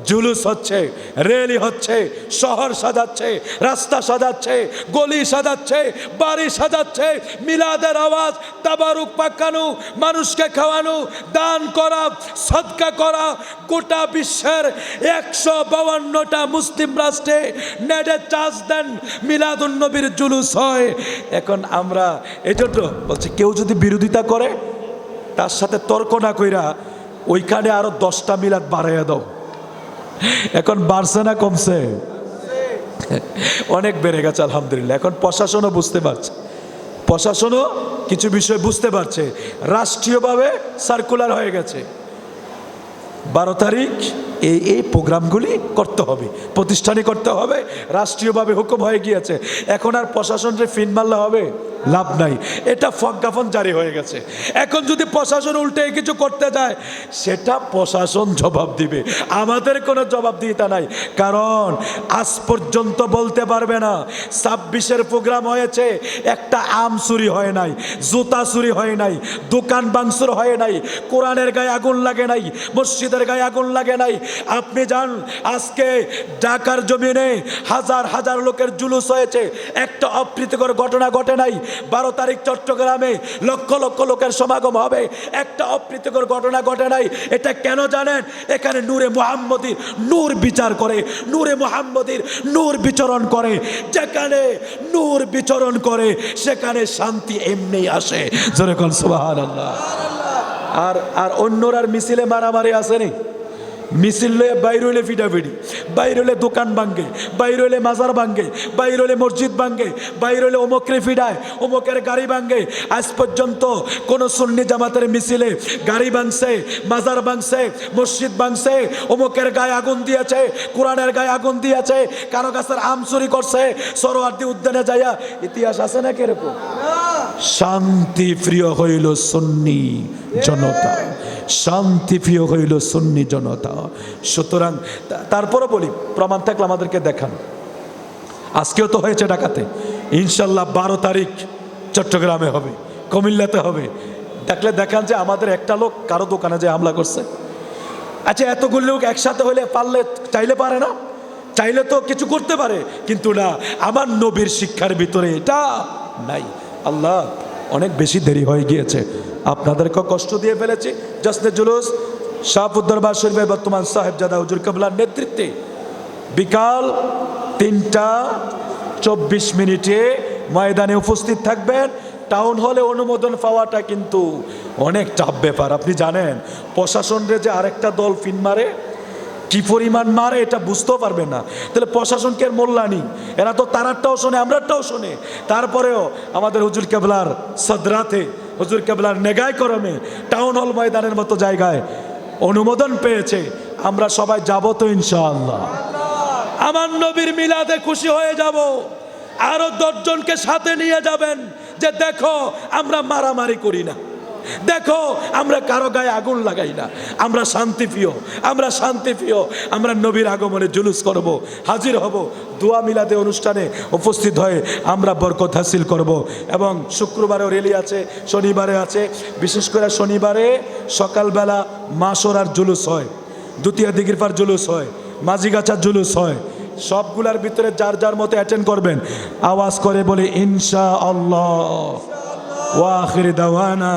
জুলুস হচ্ছে, র্যালি হচ্ছে, শহর সাজাচ্ছে, রাস্তা সাজাচ্ছে, গলি সাজাচ্ছে, বাড়ি সাজাচ্ছে। মিলাদের আওয়াজ, তাবারুক পাকানো, মানুষকে খাওয়ানো, দান করা, সদকা করা। গোটা বিশ্বের 152টা মুসলিম রাষ্ট্রে নেটে চার্জ দেন, মিলাদুন নবীর জুলুস হয়। এখন আমরা এজন্য বলছি, কেউ যদি বিরোধিতা করে তার সাথে তর্ক না কইরা ওইখানে আরো 10টা মিলাদ বাড়াইয়া দাও। এখন বাড়ছে না কমছে? অনেক বেড়ে গেছে আলহামদুলিল্লাহ। এখন প্রশাসনও বুঝতে পারছে, প্রশাসনও কিছু বিষয় বুঝতে পারছে। রাষ্ট্রীয়ভাবে সার্কুলার হয়ে গেছে, 12 তারিখ এই প্রোগ্রামগুলি করতে হবে, প্রতিষ্ঠানে করতে হবে, রাষ্ট্রীয়ভাবে হুকুম হয়ে গিয়েছে। এখন আর প্রশাসনকে ফিন মারলে হবে? লাভ নাই, এটা প্রজ্ঞাপন জারি হয়ে গেছে। এখন যদি প্রশাসন উল্টে কিছু করতে যায়, সেটা প্রশাসন জবাব দিবে, আমাদের কোনো জবাবদিহিতা নাই। কারণ আজ পর্যন্ত বলতে পারবে না 26-এর প্রোগ্রাম হয়েছে, একটা আম চুরি হয় নাই, জুতা চুরি হয় নাই, দোকান ভাঙচুর হয় নাই, কোরআনের গায়ে আগুন লাগে নাই, মসজিদের গায়ে আগুন লাগে নাই। আপনি যান, আজকে ঢাকার জমিনে হাজার হাজার লোকের জুলুস হয়েছে, একটা অপ্রীতিকর ঘটনা ঘটে নাই। 12 তারিখ চট্টগ্রামে লক্ষ লক্ষ লোকের সমাগম হবে, একটা অপ্রীতিকর ঘটনা ঘটে নাই। এটা কেন জানেন? এখানে নূরে মুহাম্মদীর নূর বিচার করে, নূরে মুহাম্মদীর নূর বিচরণ করে। যেখানে নূর বিচরণ করে সেখানে শান্তি এমনি আসে। জোরে কোন সুবহানাল্লাহ। আর অন্যরার মিছিলে মারামারি আসেনি, মিছিল লয়ে বাইর হইলে ফিটাফিটি, বাইর হইলে দোকান ভাঙ্গে, বাইর হইলে মাজার ভাঙ্গে, বাইর হইলে মসজিদ ভাঙ্গে, বাইর হইলে অমুকরে ফিডায়, অমুকের গাড়ি ভাঙ্গে। আজ পর্যন্ত কোন সুন্নি জামাতের মিছিলে গাড়ি ভাঙছে, মাজার ভাঙছে, মসজিদ ভাঙছে, অমুকের গায়ে আগুন দিয়েছে, কোরআনের গায়ে আগুন দিয়েছে, কারো গাছের আম চুরি করছে, সরোয়ার্দী উদ্যানে যাইয়া। ইতিহাস আছে নাকি এরকম? শান্তি প্রিয় হইল সুন্নি জনতা, শান্তি প্রিয় হইল সুন্নি জনতা। সুতরাং তারপরে বলি, প্রমাণ থাকলে আমাদেরকে দেখান। আজকেও তো হয়েছে ঢাকাতে, ইনশাল্লাহ 12 তারিখ চট্টগ্রামে হবে, কুমিল্লাতে হবে। দেখলে দেখান যে আমাদের একটা লোক কারো দোকানে যে হামলা করছে। আচ্ছা, এতগুলো লোক একসাথে হইলে পারলে চাইলে পারে না? চাইলে তো কিছু করতে পারে, কিন্তু না, আমার নবীর শিক্ষার ভিতরে এটা নাই। আল্লাহ, অনেক বেশি দেরি হয়ে গিয়েছে, আপনাদেরকে কষ্ট দিয়ে ফেলেছি। জশ্নে জুলুস শাহপুর শরীফের বর্তমান সাহেবজাদা হুজুর কেবলার নেতৃত্বে বিকাল 3টা 24 ময়দানে উপস্থিত থাকবেন। টাউন হলে অনুমোদন পাওয়াটা কিন্তু অনেক টাফ ব্যাপার। আপনি জানেন প্রশাসনরে যে আরেকটা দল ফিন মারে, কি পরিমাণ মারে এটা বুঝতেও পারবেন না। তাহলে প্রশাসনকে মোল্লানি, এরা তো তারারটাও শোনে, আমরারটাও শোনে। তারপরেও আমাদের হুজুর কেবলার সদরাতে, হুজুর কেবলার নেগায় করমে টাউন হল ময়দানের মতো জায়গায় অনুমোদন পেয়েছে। আমরা সবাই যাব তো ইনশাআল্লাহ। আমার নবীর মিলাদে খুশি হয়ে যাব। আরো 10 জনকে সাথে নিয়ে যাবেন, যে দেখো আমরা মারামারি করি না, দেখো আমরা কারো গায়ে আগুন লাগাই না, আমরা শান্তিপ্রিয়, আমরা শান্তিপ্রিয়। আমরা নবীর আগমনে জুলুস করব, হাজির হব, দোয়া মিলাদে অনুষ্ঠানে উপস্থিত হয়ে আমরা বরকত হাসিল করব। এবং শুক্রবারেও রেলি আছে, শনিবারে আছে। বিশেষ করে শনিবারে সকালবেলা মাসরার জুলুস হয়, দ্বিতীয় দিগির পার জুলুস হয়, মাঝিগাছার জুলুস হয়। সবগুলার ভিতরে যার যার মতো অ্যাটেন্ড করবেন। আওয়াজ করে বলে ইনশাআল্লাহ। ওয়া আখির দাওয়ানা